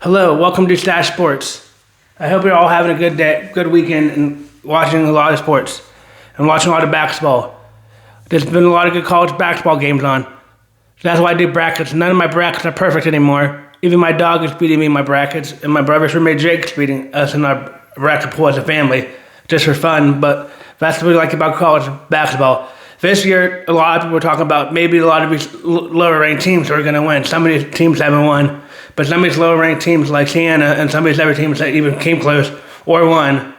Hello, welcome to Stache Sports. I hope you're all having a good day, good weekend, and watching a lot of sports and watching a lot of basketball. There's been a lot of good college basketball games on. So that's why I do brackets. None of my brackets are perfect anymore. Even my dog is beating me in my brackets, and my brother's roommate Jake's beating us in our bracket pool as a family, just for fun. But that's what we like about college basketball. This year, a lot of people were talking about maybe a lot of these lower ranked teams are going to win. Some of these teams haven't won. But some of these lower ranked teams like Siena and some of these other teams that even came close or won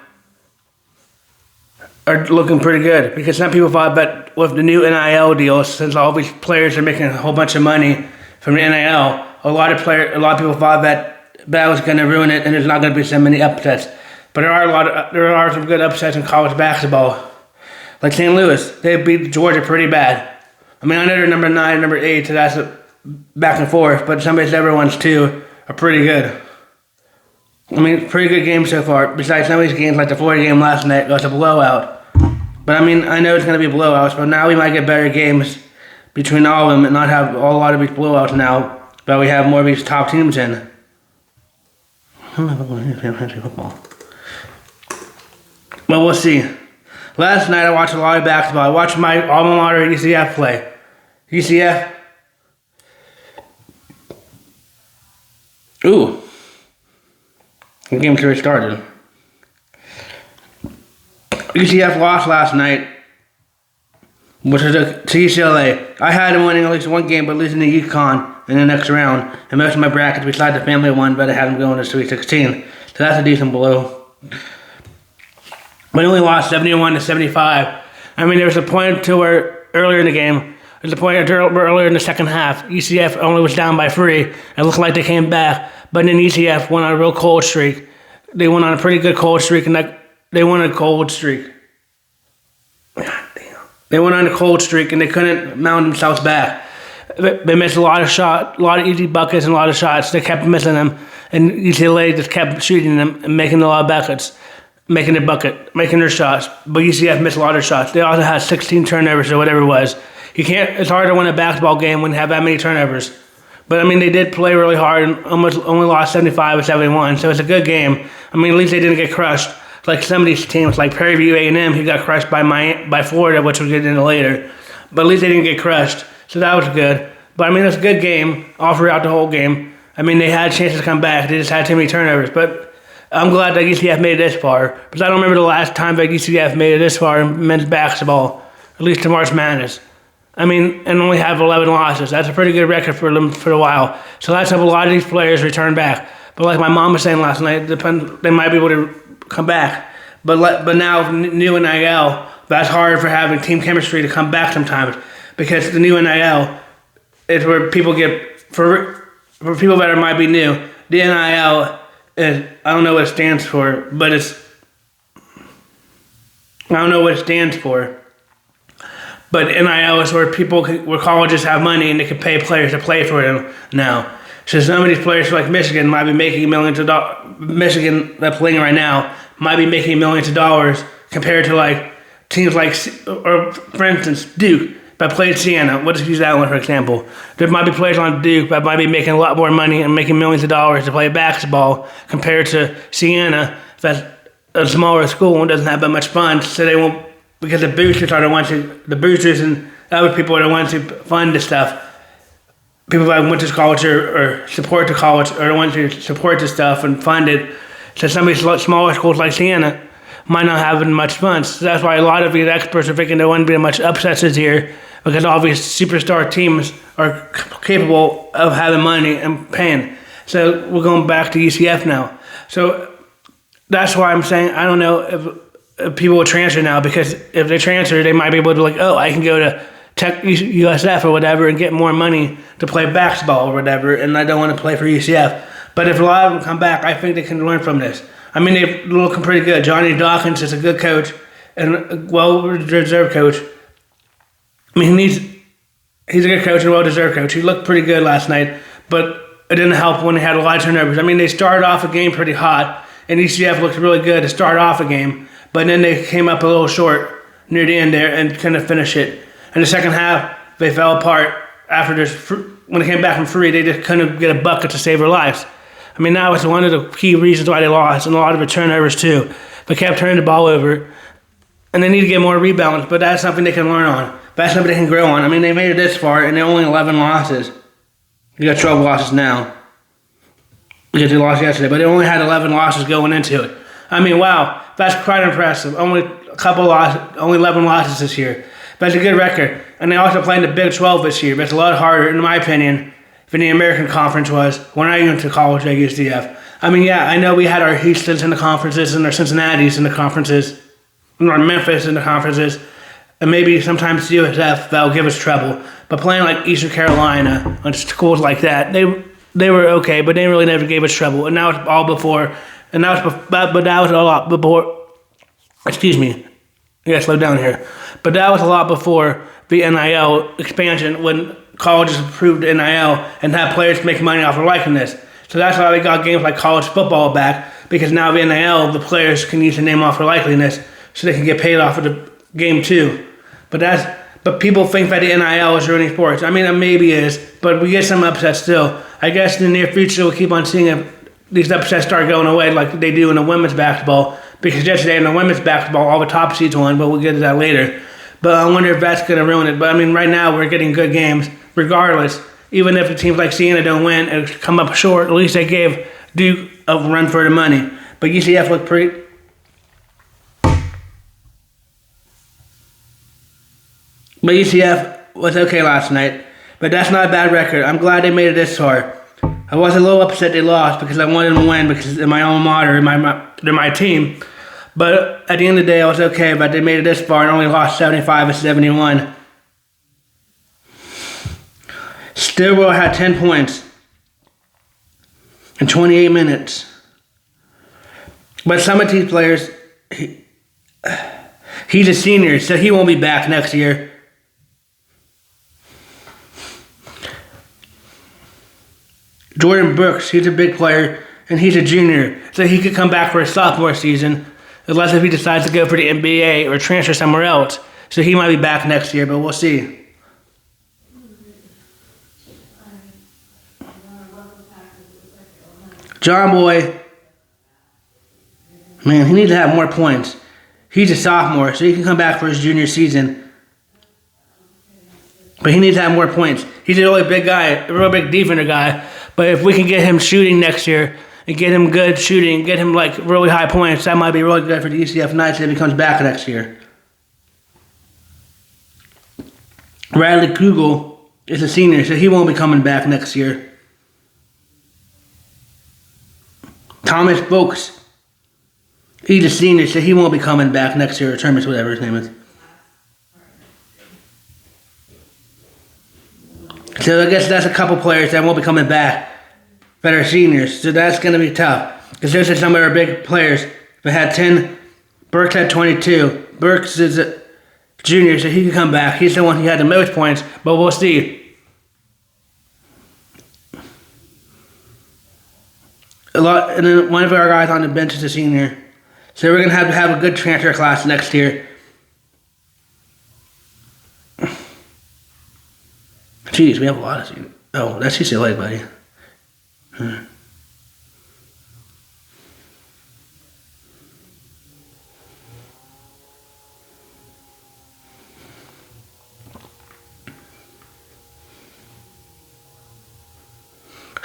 are looking pretty good. Because some people thought that with the new NIL deal, since all these players are making a whole bunch of money from the NIL, a lot of people thought that was going to ruin it and there's not going to be so many upsets. But there are some good upsets in college basketball. Like St. Louis, they beat Georgia pretty bad. I mean, I know they're number 9, number 8, so that's back and forth, but some of these other ones too are pretty good. I mean, pretty good games so far. Besides some of these games, like the Florida game last night, was a blowout. But I mean, I know it's going to be blowouts, but now we might get better games between all of them and not have a lot of these blowouts now, but we have more of these top teams in. Football. Well, we'll see. Last night I watched a lot of basketball. I watched my alma mater UCF play. UCF. Ooh. The game's already started. UCF lost last night, which is to UCLA. I had them winning at least one game, but losing to UConn in the next round. And most of my brackets, besides the family one, but I had them going to Sweet 16. So that's a decent blow. But only lost 71-75. I mean, there was a point to where earlier in the game, there's a point earlier in the second half, UCF only was down by 3. It looked like they came back, but then UCF went on a real cold streak. They went on a pretty good cold streak, and they won a cold streak. God damn. They went on a cold streak, and they couldn't mount themselves back. They missed a lot of shots, a lot of easy buckets, and a lot of shots. They kept missing them, and UCLA just kept shooting them and making a lot of buckets. Making their shots, but UCF missed a lot of shots. They also had 16 turnovers or whatever it was. It's hard to win a basketball game when you have that many turnovers. But I mean, they did play really hard and almost only lost 75-71, so it's a good game. I mean, at least they didn't get crushed like some of these teams, like Prairie View A&M, who got crushed by Florida, which we'll get into later. But at least they didn't get crushed, so that was good. But I mean, it was a good game all throughout the whole game. I mean, they had chances to come back. They just had too many turnovers, but I'm glad that UCF made it this far, because I don't remember the last time that UCF made it this far in men's basketball, at least to March Madness. I mean, and only have 11 losses. That's a pretty good record for them for a while. So let's have a lot of these players return back. But like my mom was saying last night, they might be able to come back. But now, new NIL, that's hard for having team chemistry to come back sometimes, because the new NIL is where people get, for people that might be new, the NIL, I don't know what it stands for, but But NIL is where colleges have money and they can pay players to play for them now. So some of these players like Michigan might be making millions of dollars. Michigan, that's playing right now, might be making millions of dollars compared to like teams like, or for instance, Duke. But played Siena, let's use that one for example. There might be players on Duke that might be making a lot more money and making millions of dollars to play basketball compared to Siena, that's a smaller school and doesn't have that much fun, so they won't, because the boosters and other people are the ones who fund the stuff. People that went to college or support the college are the ones who support the stuff and fund it. So some of these smaller schools like Siena might not have much fun. So that's why a lot of these experts are thinking there wouldn't be much upsets this year, because all these superstar teams are capable of having money and paying. So we're going back to UCF now. So that's why I'm saying I don't know if people will transfer now, because if they transfer, they might be able to I can go to Tech USF or whatever and get more money to play basketball or whatever, and I don't want to play for UCF. But if a lot of them come back, I think they can learn from this. I mean, they're looking pretty good. Johnny Dawkins is a good coach and a well-deserved coach. I mean, he's a good coach and a well-deserved coach. He looked pretty good last night, but it didn't help when they had a lot of turnovers. I mean, they started off a game pretty hot, and UCF looked really good to start off a game, but then they came up a little short near the end there and couldn't finish it. In the second half, they fell apart after when they came back from free. They just couldn't get a bucket to save their lives. I mean, that was one of the key reasons why they lost, and a lot of the turnovers too. They kept turning the ball over, and they need to get more rebounds, but that's something they can learn on. That's something they can grow on. I mean, they made it this far, and they're only 11 losses. They got 12 losses now because they lost yesterday, but they only had 11 losses going into it. I mean, wow, that's quite impressive. Only 11 losses this year. That's a good record. And they also played in the Big 12 this year, but it's a lot harder, in my opinion, than the American Conference was when I went to college at UCF. I mean, yeah, I know we had our Houstons in the conferences and our Cincinnatis in the conferences, and our Memphis in the conferences, and maybe sometimes USF that'll give us trouble. But playing like Eastern Carolina and schools like that, they were okay, but they really never gave us trouble. And now it's all before, and that was a lot before. Excuse me, I gotta slow down here. But that was a lot before the NIL expansion when colleges approved NIL and had players make money off of likeness. So that's why we got games like college football back, because now the NIL, the players can use the name off their likeness so they can get paid off of the game too. But people think that the NIL is ruining sports. I mean, it maybe is, but we get some upsets still. I guess in the near future we'll keep on seeing if these upsets start going away like they do in the women's basketball. Because yesterday in the women's basketball, all the top seeds won, but we'll get to that later. But I wonder if that's going to ruin it. But I mean, right now we're getting good games regardless. Even if the teams like Siena don't win and come up short, at least they gave Duke a run for the money. But UCF looked pretty. But UCF was okay last night. But that's not a bad record. I'm glad they made it this far. I was a little upset they lost because I wanted them to win because they're my alma mater, they're my team. But at the end of the day, I was okay. But they made it this far and only lost 75-71. Stillwell had 10 points in 28 minutes. But some of these players, he's a senior, so he won't be back next year. Jordan Brooks, he's a big player, and he's a junior, so he could come back for his sophomore season, unless if he decides to go for the NBA or transfer somewhere else. So he might be back next year, but we'll see. John Boy, man, he needs to have more points. He's a sophomore, so he can come back for his junior season. But he needs to have more points. He's a really big guy, a real big defender guy. But if we can get him shooting next year and get him good shooting, get him like really high points, that might be really good for the UCF Knights if he comes back next year. Radley Kugel is a senior, so he won't be coming back next year. Thomas Folks, he's a senior, so he won't be coming back next year, or Termus, whatever his name is. So I guess that's a couple players that won't be coming back that are seniors. So that's going to be tough. Because those are some of our big players. That had 10. Burks had 22. Burks is a junior, so he can come back. He's the one who had the most points, but we'll see. And then one of our guys on the bench is a senior. So we're going to have a good transfer class next year. Jeez, we have a lot of seniors. Oh, that's UCLA, buddy.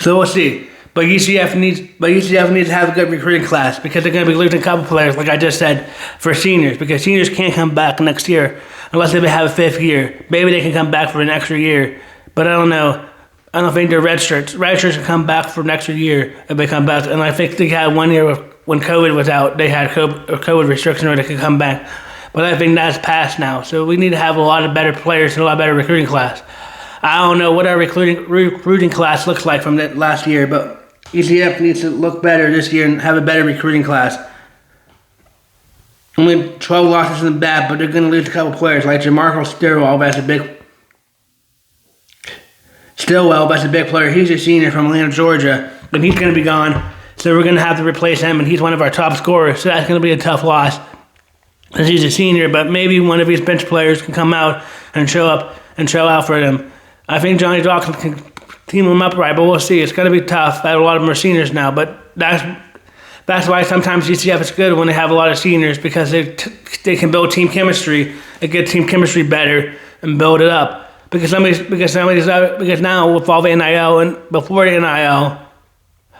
So we'll see. But UCF needs to have a good recruiting class because they're going to be losing a couple players, like I just said, for seniors. Because seniors can't come back next year unless they have a fifth year. Maybe they can come back for an extra year, but I don't know. I don't think they're red shirts. Red shirts can come back for an extra year if they come back. And I think they had 1 year when COVID was out. They had COVID restriction where they could come back. But I think that's past now. So we need to have a lot of better players and a lot better recruiting class. I don't know what our recruiting class looks like from that last year, but UCF needs to look better this year and have a better recruiting class. Only 12 losses isn't bad, but they're going to lose a couple players like Jamarco Stillwell. That's a big player. He's a senior from Atlanta, Georgia, and he's going to be gone. So we're going to have to replace him, and he's one of our top scorers. So that's going to be a tough loss because he's a senior. But maybe one of these bench players can come out and show up and show out for them. I think Johnny Dawkins team them up right, but we'll see. It's going to be tough. I have a lot of them are seniors now, but that's why sometimes UCF is good when they have a lot of seniors, because they can build team chemistry and get team chemistry better and build it up. Because now with all the NIL and before the NIL,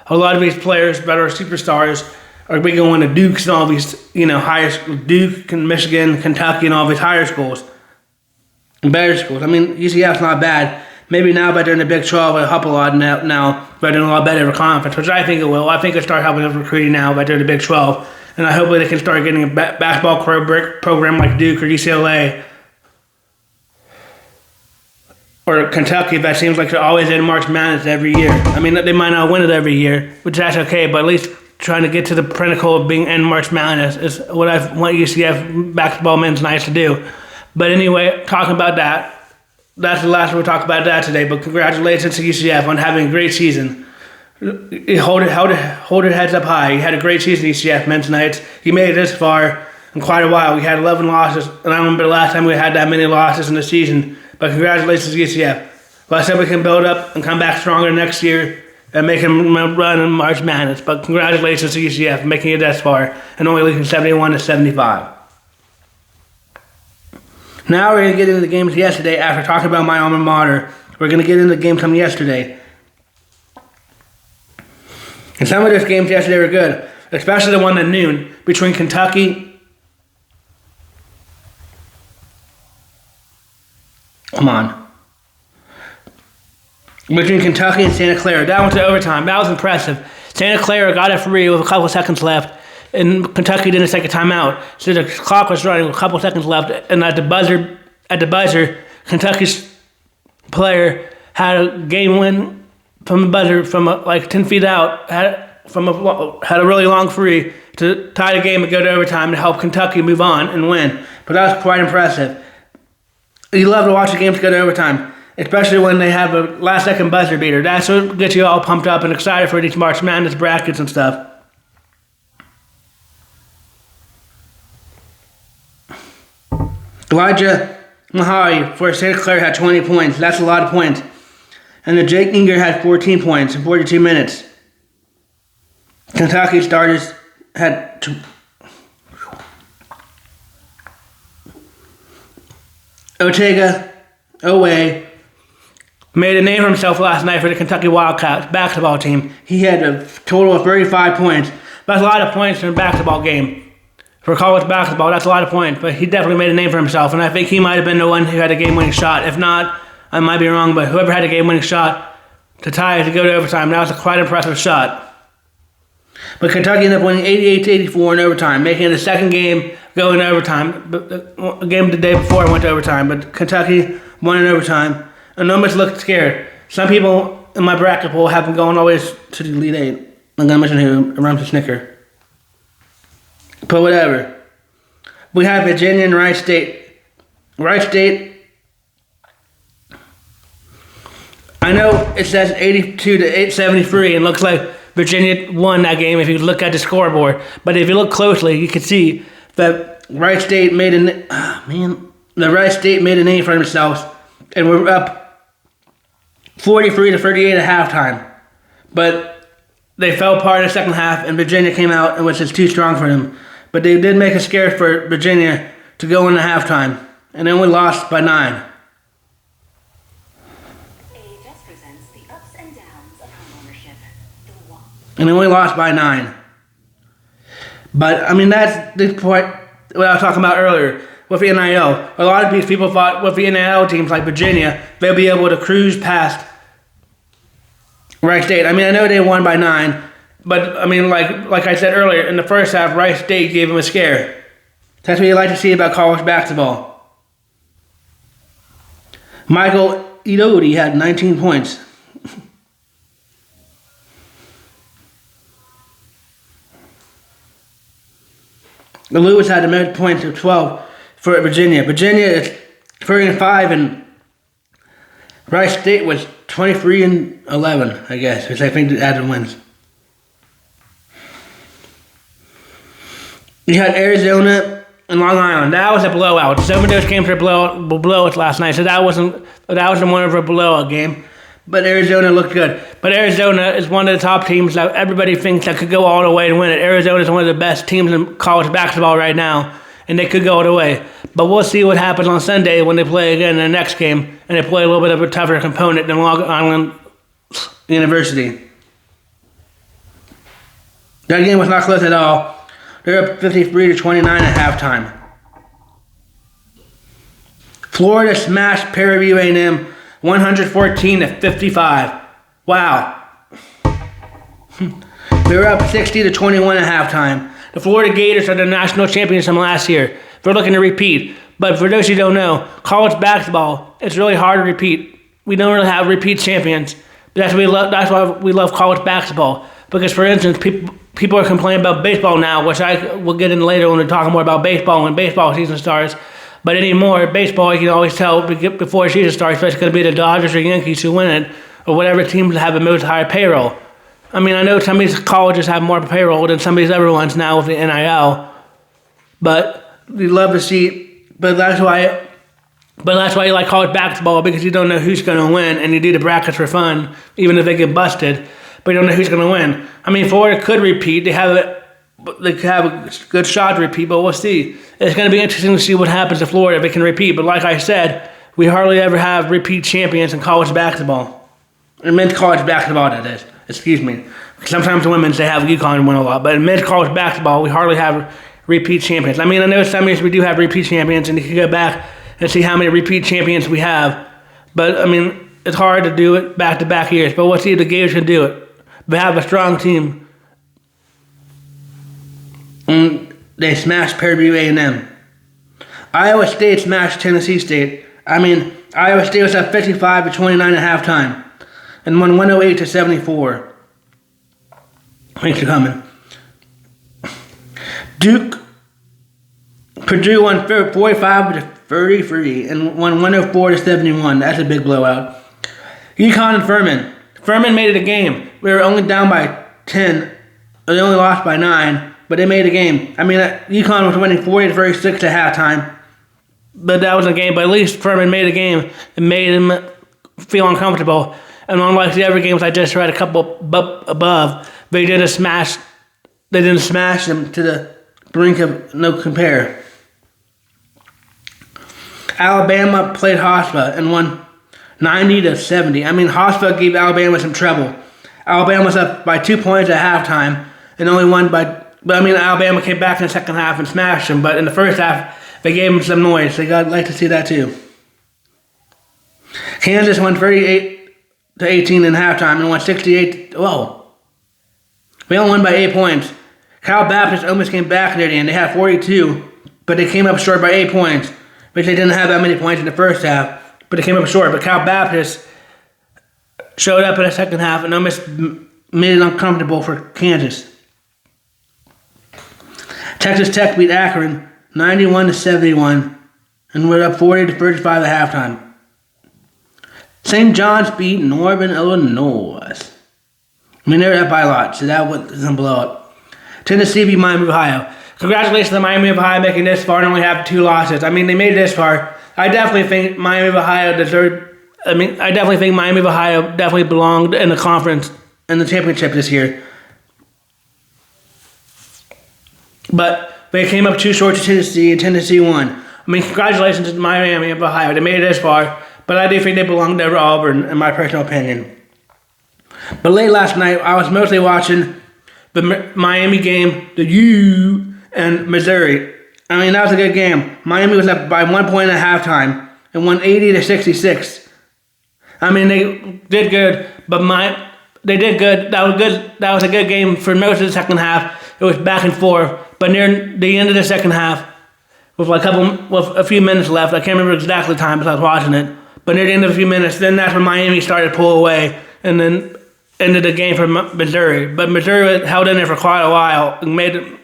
a lot of these players that are superstars are going to Dukes and all these, higher Duke and Michigan, Kentucky, and all these higher schools and better schools. I mean, UCF's not bad. Maybe now, but during the Big 12, it'll help a lot now. But doing a lot better of a conference, which I think it will. I think it'll start helping with recruiting now, but during the Big 12, and I hope they can start getting a basketball program like Duke or UCLA or Kentucky. That seems like they're always in March Madness every year. I mean, they might not win it every year, which that's okay, but at least trying to get to the pinnacle of being in March Madness is what I want UCF basketball men's nights to do. But anyway, talking about that, that's the last we'll talk about that today. But congratulations to UCF on having a great season. Hold your heads up high. You had a great season, UCF men's nights. You made it this far in quite a while. We had 11 losses, and I remember the last time we had that many losses in the season. But congratulations to UCF. Well, I said we can build up and come back stronger next year and make him run in March Madness. But congratulations to UCF for making it this far and only losing 71 to 75. Now we're going to get into the games yesterday after talking about my alma mater. We're going to get into the games from yesterday. And some of those games yesterday were good, especially the one at noon between Kentucky. Between Kentucky and Santa Clara. That went to overtime. That was impressive. Santa Clara got it free with a couple of seconds left, and Kentucky didn't take a timeout. So the clock was running with a couple of seconds left, and at the buzzer, Kentucky's player had a game win from the buzzer from like 10 feet out. Had a really long free to tie the game and go to overtime to help Kentucky move on and win. But that was quite impressive. You love to watch the games go to overtime, especially when they have a last-second buzzer beater. That's what gets you all pumped up and excited for these March Madness brackets and stuff. Elijah Mahari for Santa Clara had 20 points. That's a lot of points. And then Jake Inger had 14 points in 42 minutes. Kentucky starters had Owe made a name for himself last night for the Kentucky Wildcats basketball team. He had a total of 35 points. That's a lot of points in a basketball game. For college basketball, that's a lot of points, but he definitely made a name for himself, and I think he might have been the one who had a game-winning shot. If not, I might be wrong, but whoever had a game-winning shot to tie it to go to overtime, that was a quite impressive shot. But Kentucky ended up winning 88-84 in overtime, making it the second game going to overtime. The game the day before went to overtime, but Kentucky won in overtime, and nobody looked scared. Some people in my bracket pool have been going always to the Elite Eight. I'm going to mention who, Ramsey Snicker. But whatever. We have Virginia and Wright State. Wright State, I know it says 82 to 873 and looks like Virginia won that game if you look at the scoreboard. But if you look closely, you can see that Wright State made a name for themselves and were up 43 to 38 at halftime. But they fell apart in the second half, and Virginia came out and was just too strong for them. But they did make it scary for Virginia to go into halftime, and then we lost by 9. And then we lost by 9. But, I mean, that's the point what I was talking about earlier with the NIL. A lot of these people thought with the NIL teams like Virginia, they'll be able to cruise past Wright State. I mean, I know they won by 9, but, I mean, like I said earlier, in the first half, Wright State gave them a scare. That's what you like to see about college basketball. Michael Idodi had 19 points. Lewis had the most points of 12 for Virginia. Virginia is 30-5, and Wright State was 23-11, I guess, which I think added wins. You had Arizona and Long Island. That was a blowout. Some of those games were blowouts last night, so that was more of a blowout game. But Arizona looked good. But Arizona is one of the top teams that everybody thinks that could go all the way to win it. Arizona is one of the best teams in college basketball right now, and they could go all the way. But we'll see what happens on Sunday when they play again in the next game, and they play a little bit of a tougher component than Long Island University. That game was not close at all. They're up 53-29 at halftime. Florida smashed Prairie A&M 114-55. Wow. They were up 60-21 at halftime. The Florida Gators are the national champions from last year. They're looking to repeat. But for those who don't know, college basketball, it's really hard to repeat. We don't really have repeat champions. But that's why we love college basketball. Because, for instance, people are complaining about baseball now, which I will get into later when we're talking more about baseball when baseball season starts. But anymore, baseball, you can always tell before the season starts if it's going to be the Dodgers or Yankees who win it, or whatever teams have the most high payroll. I mean, I know some of these colleges have more payroll than some of these other ones now with the NIL. But we love to see, but that's why you like college basketball, because you don't know who's going to win, and you do the brackets for fun, even if they get busted. But you don't know who's going to win. I mean, Florida could repeat. They have a good shot to repeat, but we'll see. It's going to be interesting to see what happens to Florida if they can repeat. But like I said, we hardly ever have repeat champions in college basketball. In men's college basketball, that is. Excuse me. Sometimes the women's, they have UConn win a lot. But in men's college basketball, we hardly have repeat champions. I mean, I know some years we do have repeat champions, and you can go back and see how many repeat champions we have. But, I mean, it's hard to do it back-to-back years. But we'll see if the Gators can do it. They have a strong team. And they smashed Prairie A&M. Iowa State smashed Tennessee State. I mean, Iowa State was up 55-29 at halftime and won 108-74. Thanks for coming. Purdue won 45-33 and won 104-71. That's a big blowout. UConn and Furman. Furman made it a game. We were only down by 10. They only lost by 9, but they made a game. I mean, UConn was winning 40-36 at halftime, but that was a game. But at least Furman made a game and made them feel uncomfortable. And unlike the other games I just read a couple above, they didn't smash them to the brink of no compare. Alabama played Hofstra and won 90-70. I mean, Hofstra gave Alabama some trouble. Alabama was up by 2 points at halftime and only won by. But I mean, Alabama came back in the second half and smashed them. But in the first half, they gave them some noise. They got like to see that too. Kansas won 38-18 in halftime and won 68. Whoa. We only won by 8 points. Cal Baptist almost came back near the end. They had 42, but they came up short by 8 points, which they didn't have that many points in the first half. But they came up short. But Cal Baptist showed up in the second half and almost made it uncomfortable for Kansas. Texas Tech beat Akron 91-71 and were up 40-35 at halftime. St. John's beat Northern Illinois. I mean, they were up by a lot, so that wasn't blow up. Tennessee beat Miami of Ohio. Congratulations to Miami of Ohio making this far and only have 2 losses. I mean, they made it this far. I definitely think Miami of Ohio deserved. I definitely think Miami of Ohio definitely belonged in the conference and the championship this year. But they came up too short to Tennessee, and Tennessee won. I mean, congratulations to Miami of Ohio. They made it this far, but I do think they belonged over Auburn, in my personal opinion. But late last night, I was mostly watching the Miami game, the U and Missouri. I mean, that was a good game. Miami was up by 1 point at halftime and won 80-66. I mean, they did good, but they did good. That was good. That was a good game for most of the second half. It was back and forth, but near the end of the second half, with a few minutes left, I can't remember exactly the time because I was watching it. But near the end of a few minutes, then that's when Miami started to pull away, and then ended the game for Missouri. But Missouri held in there for quite a while and made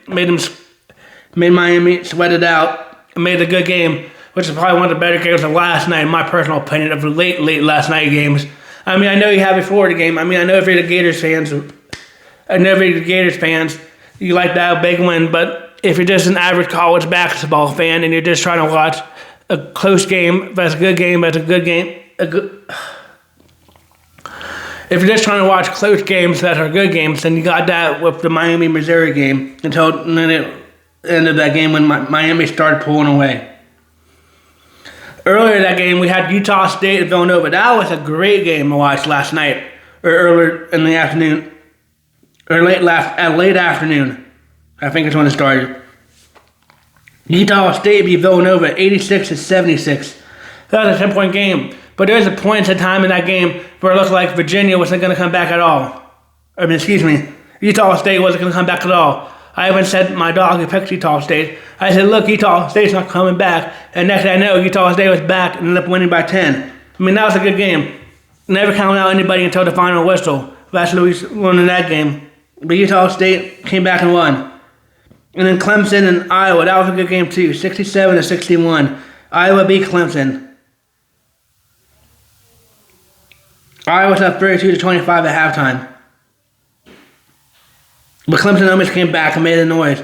Miami sweat it out and made it a good game, which is probably one of the better games of last night, in my personal opinion, of the late last night games. I mean, I know you have it before the game. I mean, I know if you're the Gators fans, you like that big win, but if you're just an average college basketball fan and you're just trying to watch a close game, that's a good game, that's a good game, If you're just trying to watch close games that are good games, then you got that with the Miami-Missouri game until the end of that game when Miami started pulling away. Earlier that game, we had Utah State and Villanova. That was a great game to watch last night, or earlier in the afternoon, or late afternoon. I think it's when it started. Utah State beat Villanova 86-76. That was a 10-point game. But there was a point in time in that game where it looked like Virginia wasn't going to come back at all. Utah State wasn't going to come back at all. I even said my dog who picked Utah State. I said, look, Utah State's not coming back. And next thing I know, Utah State was back and ended up winning by 10. I mean, that was a good game. Never counted out anybody until the final whistle. That's Louis won in that game. But Utah State came back and won. And then Clemson and Iowa, that was a good game too. 67-61. Iowa beat Clemson. Iowa's up 32-25 at halftime. But Clemson almost came back and made a noise.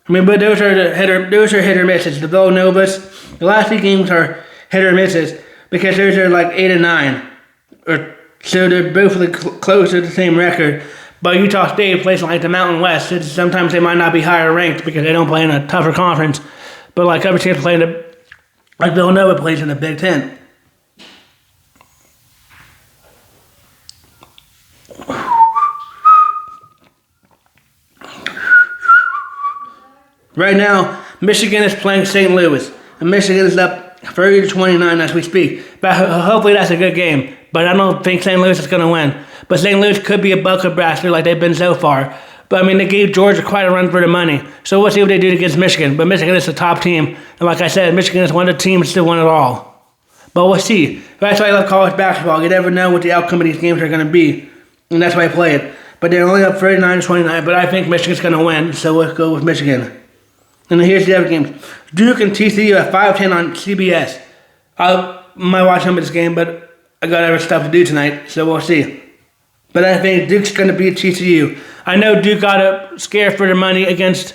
I mean, but those are hit or misses. The Villanovas, the last 2 games are hit or misses because those are like 8 and 9, so they're both close to the same record. But Utah State plays like the Mountain West. Sometimes they might not be higher ranked because they don't play in a tougher conference. But like other teams play like Villanova plays in the Big Ten. Right now, Michigan is playing St. Louis, and Michigan is up 30-29 as we speak. But hopefully that's a good game. But I don't think St. Louis is going to win. But St. Louis could be a bucket blaster like they've been so far. But I mean, they gave Georgia quite a run for the money. So we'll see what they do against Michigan. But Michigan is the top team. And like I said, Michigan is one of the teams to win it all. But we'll see. That's why I love college basketball. You never know what the outcome of these games are going to be. And that's why I play it. But they're only up 39-29. But I think Michigan's going to win. So let's go with Michigan. And then here's the other games. Duke and TCU at 5:10 on CBS. I might watch some of this game, but I got other stuff to do tonight, so we'll see. But I think Duke's going to beat TCU. I know Duke got a scare for their money against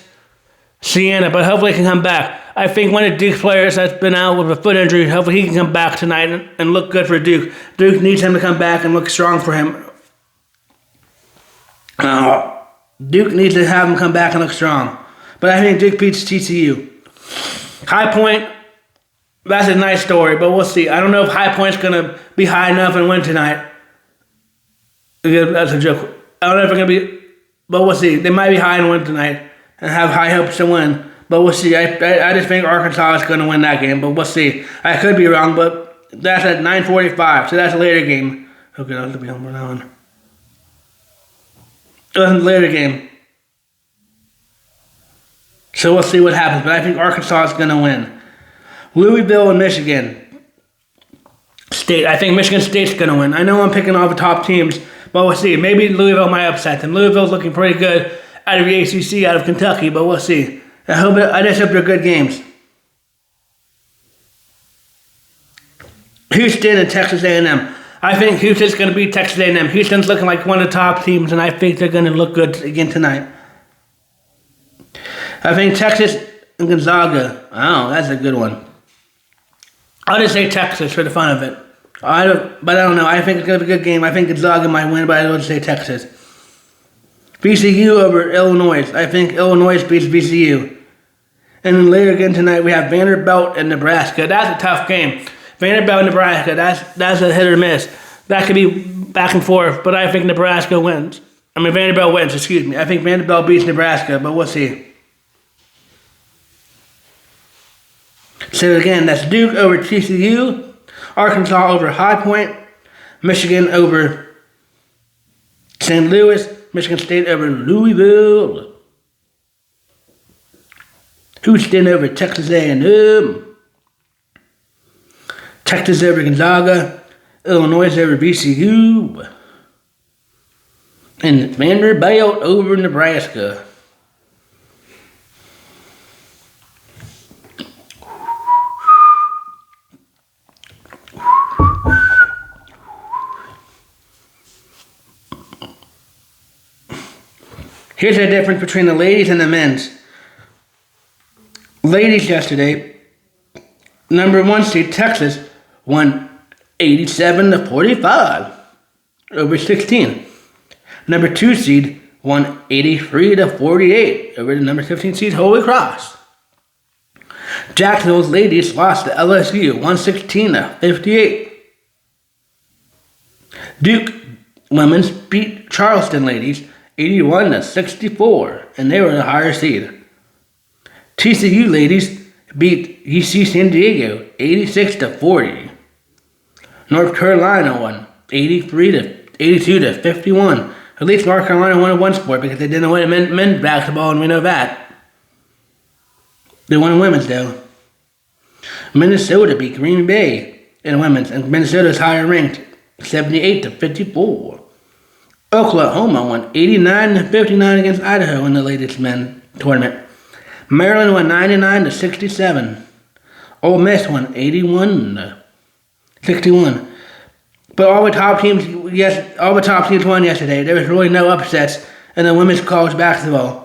Siena, but hopefully he can come back. I think one of Duke's players that's been out with a foot injury, hopefully he can come back tonight and look good for Duke. Duke needs him to come back and look strong for him. Duke needs to have him come back and look strong. But I think Duke beats TCU. High Point, that's a nice story, but we'll see. I don't know if High Point's going to be high enough and win tonight. That's a joke. I don't know if it's going to be, but we'll see. They might be high and win tonight and have high hopes to win. But we'll see. I just think Arkansas is going to win that game, but we'll see. I could be wrong, but that's at 9:45, so that's a later game. Okay, that'll be on that one. That's a later game. So we'll see what happens, but I think Arkansas is going to win. Louisville and Michigan State. I think Michigan State's going to win. I know I'm picking all the top teams, but we'll see. Maybe Louisville might upset them. Louisville's looking pretty good out of the ACC, out of Kentucky, but we'll see. I just hope they're good games. Houston and Texas A&M. I think Houston's going to beat Texas A&M. Houston's looking like one of the top teams, and I think they're going to look good again tonight. I think Texas and Gonzaga. Oh, that's a good one. I'll just say Texas for the fun of it. But I don't know. I think it's going to be a good game. I think Gonzaga might win, but I would say Texas. VCU over Illinois. I think Illinois beats VCU. And then later again tonight, we have Vanderbilt and Nebraska. That's a tough game. Vanderbilt and Nebraska, that's a hit or miss. That could be back and forth, but I think Nebraska wins. Vanderbilt wins, excuse me. I think Vanderbilt beats Nebraska, but we'll see. So again, that's Duke over TCU, Arkansas over High Point, Michigan over St. Louis, Michigan State over Louisville, Houston over Texas A&M, Texas over Gonzaga, Illinois over VCU, and Vanderbilt over Nebraska. Here's the difference between the ladies and the men's. Ladies yesterday, number 1 seed Texas won 87-45 over 16. Number 2 seed won 83-48 over the number 15 seed Holy Cross. Jacksonville's ladies lost to LSU 116-58. Duke women's beat Charleston ladies 81-64, and they were the higher seed. TCU ladies beat UC San Diego 86-40. North Carolina won 82-51. At least North Carolina won one sport because they didn't win men's basketball, and we know that. They won women's though. Minnesota beat Green Bay in women's, and Minnesota's higher ranked 78-54. Oklahoma won 89-59 against Idaho in the latest men's tournament. Maryland won 99-67. Ole Miss won 81-61. But all the top teams won yesterday. There was really no upsets in the women's college basketball.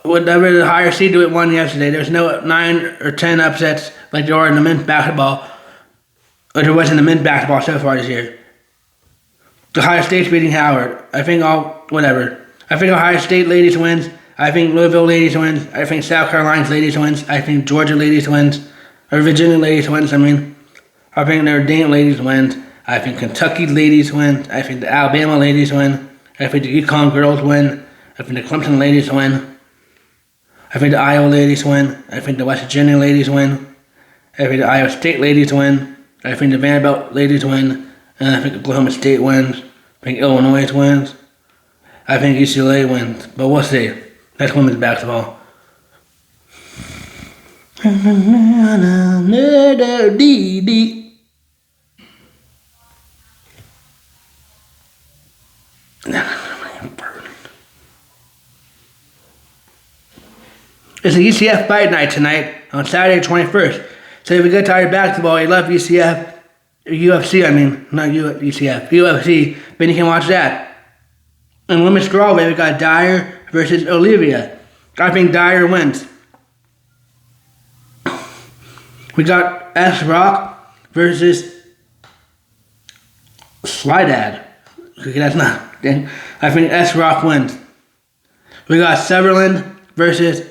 Whatever the higher seed won yesterday, there was no 9 or 10 upsets like there are in the men's basketball, or there was in the men's basketball so far this year. Ohio State's beating Howard. I think Ohio State ladies wins. I think Louisville ladies wins. I think South Carolina's ladies wins. I think Georgia ladies wins. Or Virginia ladies wins, I think Notre Dame ladies wins. I think Kentucky ladies win. I think the Alabama ladies win. I think the UConn girls win. I think the Clemson ladies win. I think the Iowa ladies win. I think the West Virginia ladies win. I think the Iowa State ladies win. I think the Vanderbilt ladies win. And I think Oklahoma State wins. I think Illinois wins. I think UCLA wins. But we'll see. That's women's basketball. It's a UCF fight night tonight on Saturday 21st. So if you get tired of basketball, you love UCF, not UCF, UFC, then you can watch that. And women's strawweight, we got Dyer versus Olivia. I think Dyer wins. We got S Rock versus Slydad. Okay, that's not. I think S Rock wins. We got Severland versus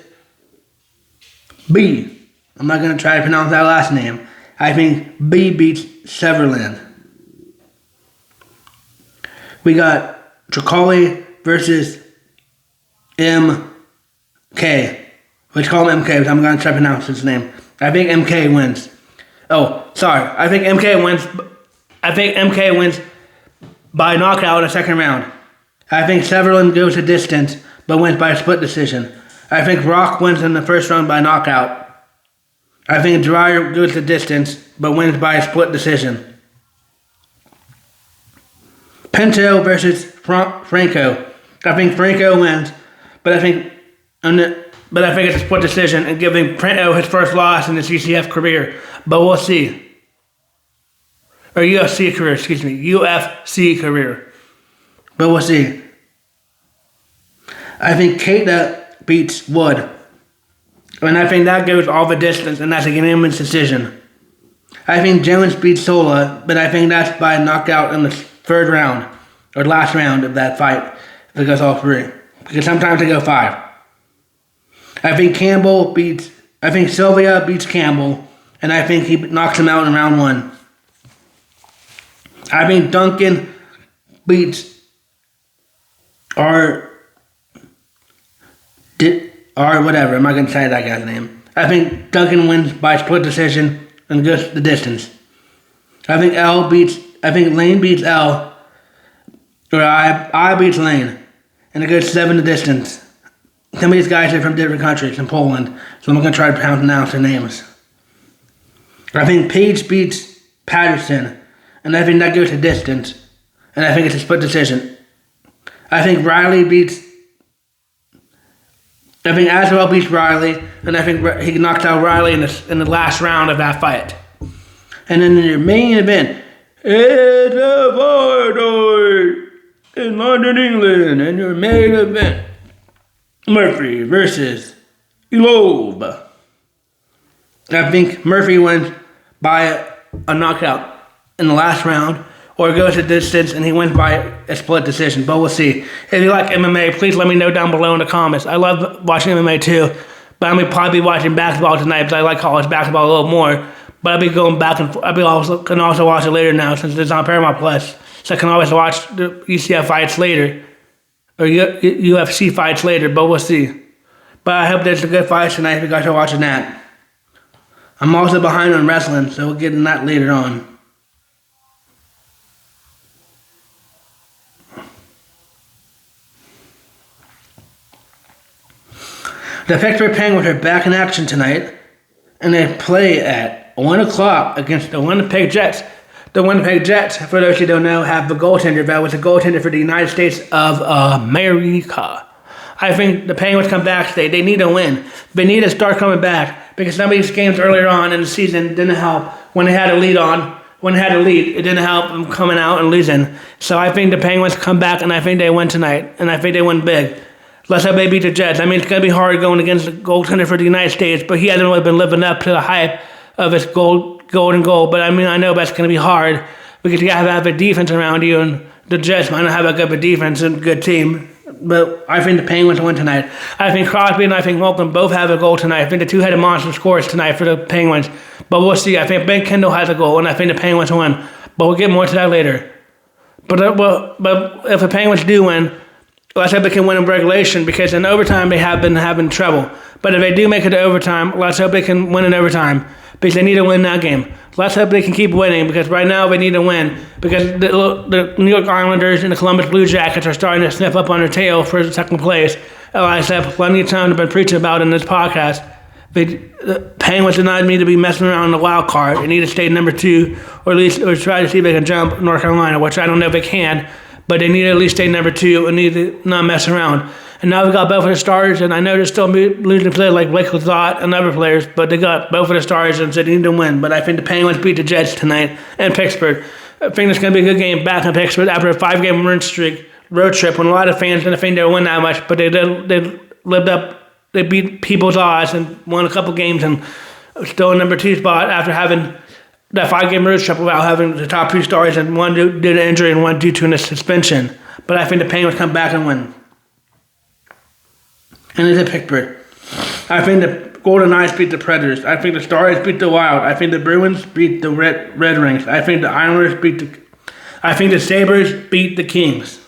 B. I'm not going to try to pronounce that last name. I think B beats Severland. We got Tricoli versus MK. Let's call him MK, but I'm going to try to pronounce his name. I think MK wins. I think MK wins. I think MK wins by knockout in the second round. I think Severland goes the distance, but wins by a split decision. I think Rock wins in the first round by knockout. I think Dreyer goes the distance, but wins by a split decision. Pinto versus Franco. I think Franco wins, but I think it's a split decision and giving Pinto his first loss in his UCF career. But we'll see. Or UFC career. But we'll see. I think Keita beats Wood. And I think that goes all the distance, and that's a unanimous decision. I think Jones beats Sola, but I think that's by knockout in the third round, or last round of that fight, if it goes all three. Because sometimes they go 5. I think Sylvia beats Campbell, and I think he knocks him out in round 1. I think Duncan beats whatever, I'm not going to say that guy's name. I think Duncan wins by split decision and goes the distance. I think Lane beats L, or I beats Lane, and it goes 7 the distance. Some of these guys are from different countries, from Poland, so I'm not going to try to pronounce their names. I think Page beats Patterson, and I think that goes the distance, and I think it's a split decision. I think Aswell beats Riley, and I think he knocks out Riley in the last round of that fight. And then in your main event, it's a fight in London, England, and your main event, Murphy versus Elob. I think Murphy wins by a knockout. in the last round, or it goes the distance and he wins by a split decision. But we'll see. If you like MMA, please let me know down below in the comments. I love watching MMA too, but I'm gonna probably be watching basketball tonight because I like college basketball a little more. But I'll be going back and I'll be can also watch it later now since it's on Paramount Plus. So I can always watch the UCF fights later, or UFC fights later. But we'll see. But I hope there's a good fight tonight if you guys are watching that. I'm also behind on wrestling, so we'll get in that later on. The Pittsburgh Penguins are back in action tonight, and they play at 1 o'clock against the Winnipeg Jets. The Winnipeg Jets, for those who don't know, have the goaltender that was a goaltender for the United States of America. I think the Penguins come back today. They need a win. They need to start coming back because some of these games earlier on in the season didn't help when they had a lead it didn't help them coming out and losing. So I think the Penguins come back, and I think they win tonight, and I think they win big. Let's hope they beat the Jets. I mean, it's going to be hard going against the goaltender for the United States, but he hasn't really been living up to the hype of his golden goal. But I mean, I know that's going to be hard because you got to have a defense around you, and the Jets might not have a good defense and good team. But I think the Penguins win tonight. I think Crosby and I think Malcolm both have a goal tonight. I think the two-headed monster scores tonight for the Penguins. But we'll see. I think Ben Kendall has a goal, and I think the Penguins win. But we'll get more to that later. But if the Penguins do win, let's hope they can win in regulation because in overtime they have been having trouble. But if they do make it to overtime, let's hope they can win in overtime because they need to win that game. Let's hope they can keep winning because right now they need to win because the New York Islanders and the Columbus Blue Jackets are starting to sniff up on their tail for second place. Like I said, plenty of time I've been preaching about in this podcast. The Penguins do not need to be messing around in the wild card. They need to stay number 2 or at least try to see if they can jump North Carolina, which I don't know if they can. But they need to at least stay number 2 and need to not mess around. And now we got both of the stars, and I know they're still losing players like Blake Lazat and other players, but they got both of the stars and so they need to win. But I think the Penguins beat the Jets tonight and Pittsburgh. I think it's going to be a good game back in Pittsburgh after a 5-game road trip when a lot of fans didn't think they would win that much, but they lived up. They beat people's odds and won a couple games and still in number 2 spot after having that 5-game road trip without having the top 2 stars and one due to injury and one due to a suspension. But I think the Penguins come back and win. And it's a Pittsburgh. I think the Golden Knights beat the Predators. I think the Stars beat the Wild. I think the Bruins beat the Red Wings. I think the Islanders I think the Sabres beat the Kings.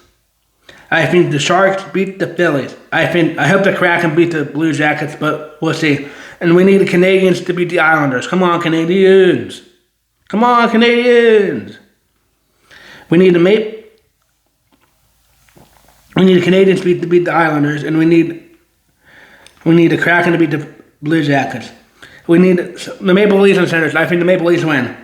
I think the Sharks beat the Phillies. I hope the Kraken beat the Blue Jackets, but we'll see. And we need the Canadians to beat the Islanders. Come on, Canadians. Come on, Canadians. We need the Canadians to beat the Islanders, and we need the Kraken to beat the Blue Jackets. We need the Maple Leafs and Senators. I think the Maple Leafs win.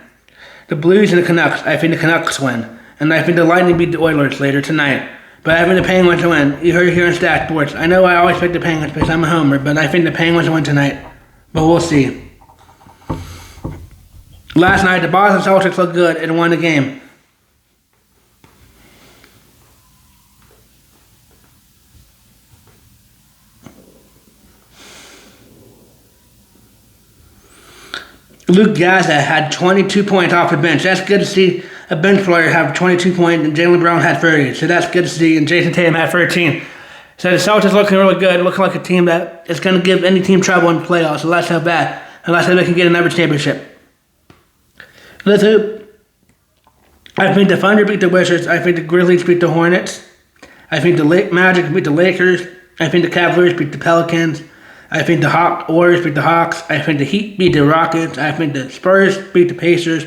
The Blues and the Canucks. I think the Canucks win. And I think the Lightning beat the Oilers later tonight. But I think the Penguins win. You heard it here in Stache Sports. I know I always pick the Penguins because I'm a homer, but I think the Penguins win tonight. But we'll see. Last night, the Boston Celtics looked good and won the game. Luke Gaza had 22 points off the bench. That's good to see a bench player have 22 points, and Jaylen Brown had 30. So that's good to see, and Jason Tatum had 13. So the Celtics looking really good, looking like a team that is going to give any team trouble in the playoffs. So let's hope that, and let's hope they can get another championship. Let's hope. I think the Thunder beat the Wizards. I think the Grizzlies beat the Hornets. I think the Magic beat the Lakers. I think the Cavaliers beat the Pelicans. I think the Warriors beat the Hawks. I think the Heat beat the Rockets. I think the Spurs beat the Pacers.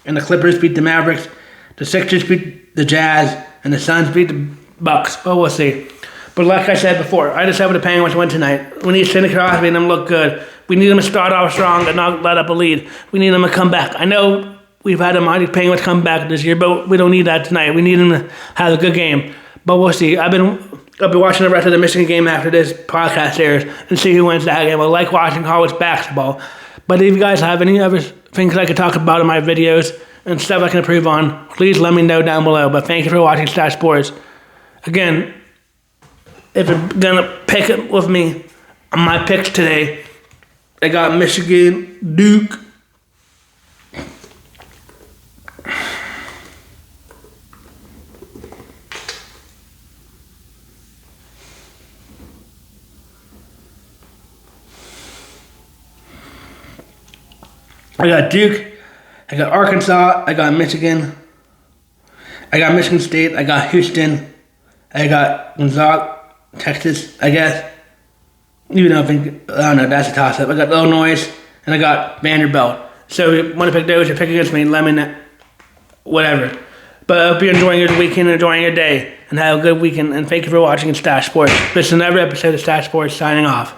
And the Clippers beat the Mavericks. The Sixers beat the Jazz. And the Suns beat the Bucks. But we'll see. But like I said before, I just hope the Penguins win tonight. We need Sidney Crosby and them to look good. We need them to start off strong and not let up a lead. We need them to come back. I know we've had the mighty Penguins come back this year, but we don't need that tonight. We need them to have a good game. But we'll see. I'll be watching the rest of the Michigan game after this podcast airs and see who wins that game. I like watching college basketball. But if you guys have any other things I could talk about in my videos and stuff I can improve on, please let me know down below. But thank you for watching Stache Sports. Again, if you're going to pick it with me on my picks today, I got Michigan, Duke, I got Duke. I got Arkansas. I got Michigan. I got Michigan State. I got Houston. I got Gonzaga, Texas, I guess. Even though I don't know, that's a toss-up. I got Illinois, and I got Vanderbilt. So if you want to pick those or pick against me, let me know. Whatever. But I hope you're enjoying your weekend, enjoying your day, and have a good weekend. And thank you for watching Stache Sports. This is another episode of Stache Sports signing off.